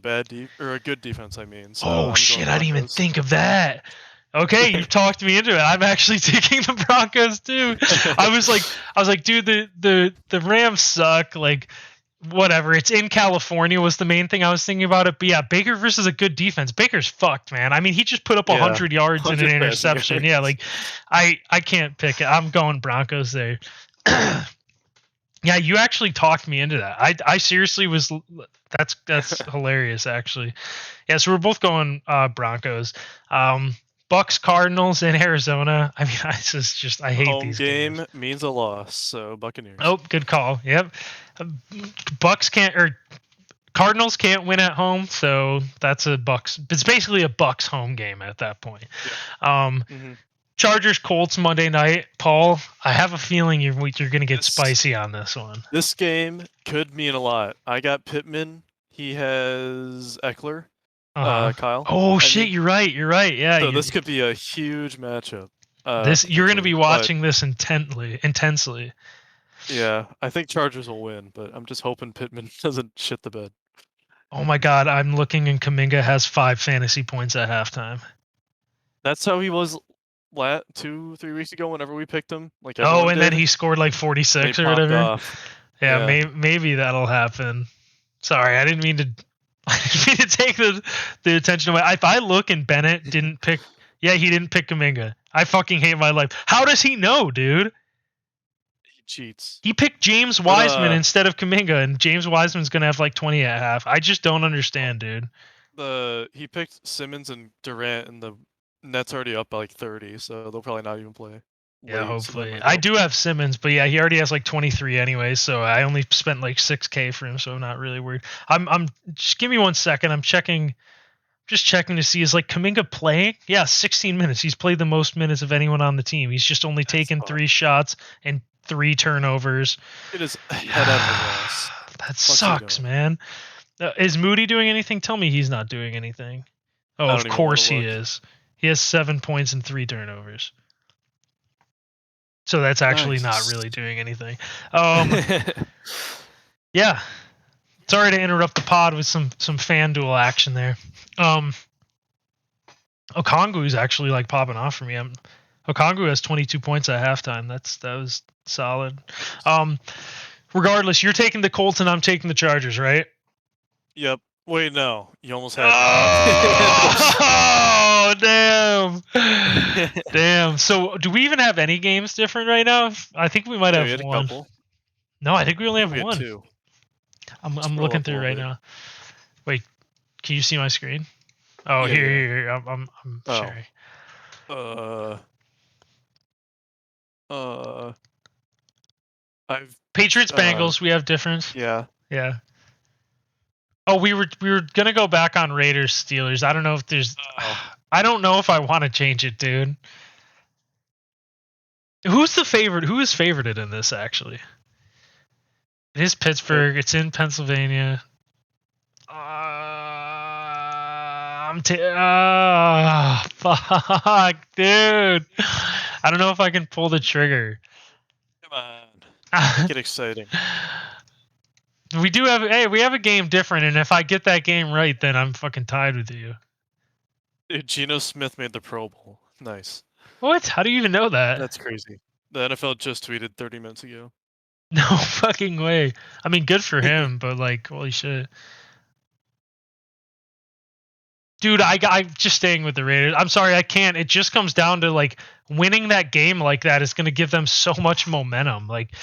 or a good defense. I mean, so Oh I'm going shit, I didn't even Broncos. think of that. Okay, you've talked me into it. I'm actually taking the Broncos too. I was like, dude, the Rams suck. Like, whatever. It's in California was the main thing I was thinking about it. But yeah, Baker versus a good defense. Baker's fucked, man. I mean, he just put up Yeah, 100 yards and an 100 passing interception. Yeah, yards. like, I can't pick it. I'm going Broncos there. Yeah, you actually talked me into that. I seriously was. That's hilarious, actually. Yeah, so we're both going Broncos. Bucks, Cardinals in Arizona. I mean, I hate Home these games. game means a loss, so Buccaneers. Oh, good call. Yep. Bucks can't or Cardinals can't win at home, so that's a Bucks. It's basically a Bucks home game at that point. Yeah. Um, Hmm. Chargers, Colts Monday night. Paul, I have a feeling you're going to get This spicy on this one. this game could mean a lot. I got Pittman. He has Eckler. Uh huh. Kyle. Oh I shit, mean, you're right. You're right. Yeah, so this could be a huge matchup. you're going to be Potentially, but watching this intensely. yeah, I think Chargers will win. But I'm just hoping Pittman doesn't shit the bed. Oh my god, I'm looking and Kaminga has 5 fantasy points at halftime. That's how he was 2, 3 weeks ago. Whenever we picked him, like Oh, everyone and then did, he scored like and he 46 or popped whatever. off. Yeah, Yeah, maybe that'll happen. Sorry, I didn't mean to. I didn't mean to take the attention away. If I look and Bennett didn't pick, yeah, he didn't pick Kaminga. I fucking hate my life. How does he know, dude? he cheats. He picked James But Wiseman instead of Kaminga, and James Wiseman's gonna have like 20 at half. I just don't understand, dude. he picked Simmons and Durant, and the Nets already up by like 30, so they'll probably not even play Yeah, late. So that hopefully. might I help. do have Simmons, but yeah, he already has like 23 anyway, so I only spent like 6K for him, so I'm not really worried. I'm just give me 1 second. I'm just checking to see is like Kaminga playing? Yeah, 16 minutes. He's played the most minutes of anyone on the team. He's just only That's taken fine. 3 shots and 3 turnovers. Get his head out of his ass. That What's he sucks, doing? man. Is Moody doing anything? Tell me he's not doing anything. Oh, I of don't even want course to he look. is. He has 7 points and 3 turnovers. So that's actually not Nice. really doing anything. Yeah. Sorry to interrupt the pod with some FanDuel action there. Okongwu is actually like popping off for me. Okongwu has 22 points at halftime. That was solid. Regardless, you're taking the Colts and I'm taking the Chargers, right? Yep. Wait, no. You almost had Oh, damn. Damn. So, do we even have any games different right now? I think we might Yeah, we have had a one. couple. No, I think we only I have think we had one. 2. I'm Scroll looking up a through little right bit. now. Wait, can you see my screen? Oh, Yeah, here. I'm Oh. sharing. I've Patriots Bengals, we have difference. yeah. Yeah. Oh, we were gonna go back on Raiders Steelers. I don't know if there's. Oh. I don't know if I want to change it, dude. Who's the favorite? Who is favorited in this? Actually, it is Pittsburgh. It's in Pennsylvania. Fuck, dude. I don't know if I can pull the trigger. Come on. Make it exciting. We have a game different, and if I get that game right, then I'm fucking tied with you. Dude, Geno Smith made the Pro Bowl. Nice. What? How do you even know that? That's crazy. The NFL just tweeted 30 minutes ago. No fucking way. I mean, good for him, but like, holy shit. Dude, I'm just staying with the Raiders. I'm sorry, I can't. It just comes down to like winning that game like that is going to give them so much momentum. Like,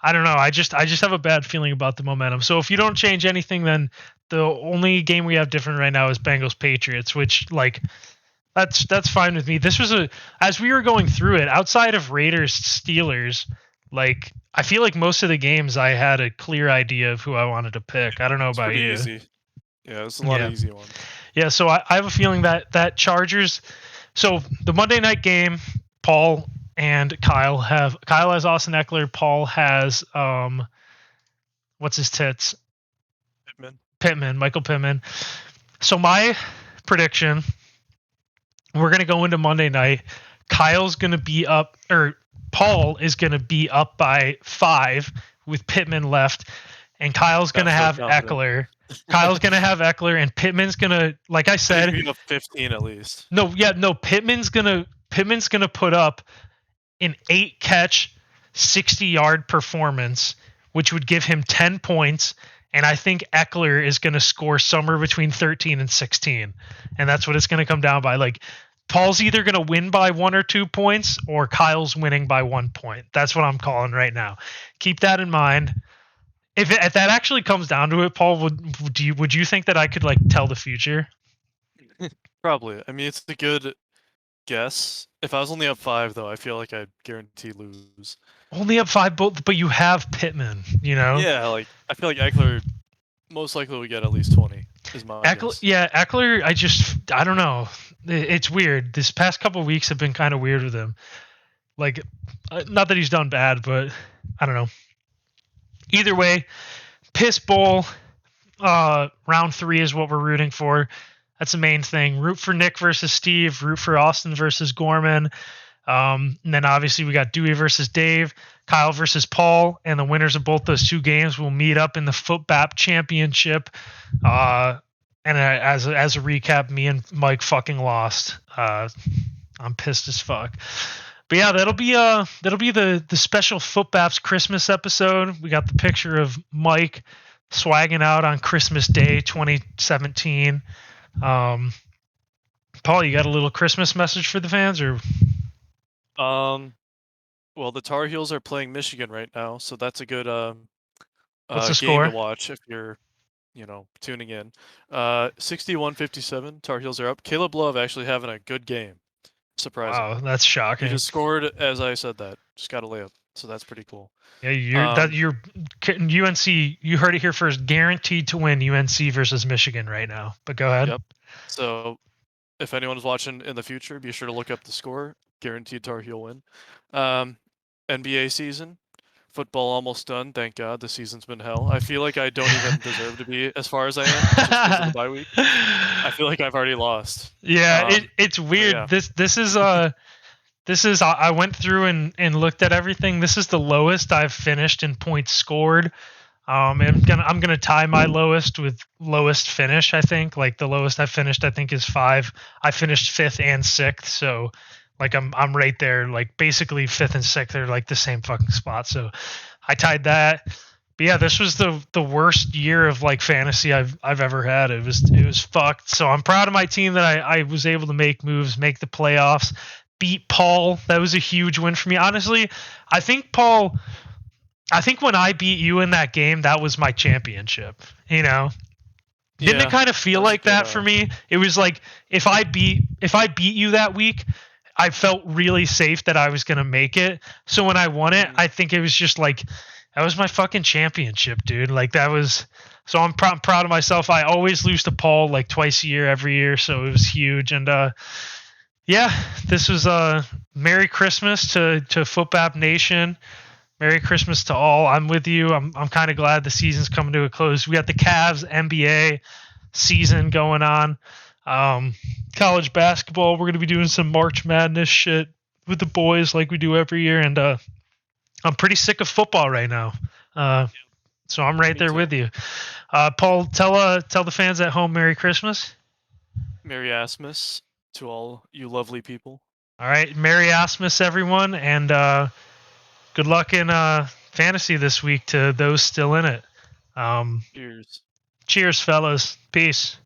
I don't know. I just have a bad feeling about the momentum. So if you don't change anything, then the only game we have different right now is Bengals Patriots, which like that's fine with me. This was as we were going through it, outside of Raiders Steelers, like I feel like most of the games I had a clear idea of who I wanted to pick. I don't know It's about pretty you. easy. Yeah, it's a lot of easy ones. Yeah, so I have a feeling that Chargers. So the Monday night game, Paul and Kyle has Austin Eckler. Paul has what's his tits? Michael Pittman. So my prediction, we're gonna go into Monday night. Kyle's gonna be up, or Paul is gonna be up by 5 with Pittman left, and Kyle's gonna have Eckler. Kyle's gonna have Eckler, and Pittman's gonna, like I said, 15 at least. No, Pittman's gonna put up an 8-catch, 60-yard performance, which would give him 10 points. And I think Eckler is gonna score somewhere between 13 and 16, and that's what it's gonna come down by. Like, Paul's either gonna win by 1 or 2 points, or Kyle's winning by 1 point. That's what I'm calling right now. Keep that in mind. If that actually comes down to it, Paul, would you think that I could like tell the future? Probably. I mean, it's a good guess. If I was only up 5, though, I feel like I'd guarantee lose. Only up 5, but you have Pittman, you know? Yeah, like I feel like Eckler most likely would get at least 20. Is my guess. Yeah, Eckler. I don't know. It's weird. This past couple of weeks have been kind of weird with him. Like, not that he's done bad, but I don't know. Either way, Piss Bowl, round 3 is what we're rooting for. That's the main thing. Root for Nick versus Steve. Root for Austin versus Gorman. And then obviously we got Dewey versus Dave, Kyle versus Paul, and the winners of both those 2 games will meet up in the Footbap Championship. And as a recap, me and Mike fucking lost. I'm pissed as fuck. But yeah, that'll be the special Footbaps Christmas episode. We got the picture of Mike swagging out on Christmas Day 2017. Paul, you got a little Christmas message for the fans, or? Well, the Tar Heels are playing Michigan right now, so that's a good What's the game score to watch if you're, tuning in. 61-57, Tar Heels are up. Caleb Love actually having a good game. Surprising. Wow, that's shocking. He just scored as I said that. Just got a layup, so that's pretty cool. Yeah, you're UNC. You heard it here first. Guaranteed to win UNC versus Michigan right now. But go ahead. Yep. So, if anyone's watching in the future, be sure to look up the score. Guaranteed Tar Heel win. NBA season. Football almost done. Thank God. The season's been hell. I feel like I don't even deserve to be as far as I am just because of the bye week. I feel like I've already lost. Yeah, it's weird. Yeah. This is I went through and looked at everything. This is the lowest I've finished in points scored. I'm gonna tie my lowest with lowest finish. I think like the lowest I've finished I think is 5. I finished 5th and 6th, so like I'm right there. Like basically 5th and 6th are like the same fucking spot. So I tied that. But yeah, this was the worst year of like fantasy I've ever had. It was fucked. So I'm proud of my team that I was able to make moves, make the playoffs, beat Paul. That was a huge win for me. Honestly, I think when I beat you in that game, that was my championship. You know, didn't it kind of feel like that for me? It was like if I beat you that week, I felt really safe that I was gonna make it. So when I won it, I think it was just like that was my fucking championship, dude. Like that was. So I'm proud of myself. I always lose to Paul like twice a year, every year, so it was huge. And yeah, this was Merry Christmas to Footbap Nation. Merry Christmas to all. I'm with you. I'm kind of glad the season's coming to a close. We got the Cavs NBA season going on. College basketball, we're going to be doing some March Madness shit with the boys like we do every year. And I'm pretty sick of football right now. So I'm right Me there too. with you. Paul, tell the fans at home Merry Christmas. Merry Asmus to all you lovely people. All right, Merry Asmus, everyone, and good luck in fantasy this week to those still in it. Cheers. Cheers, fellas. Peace.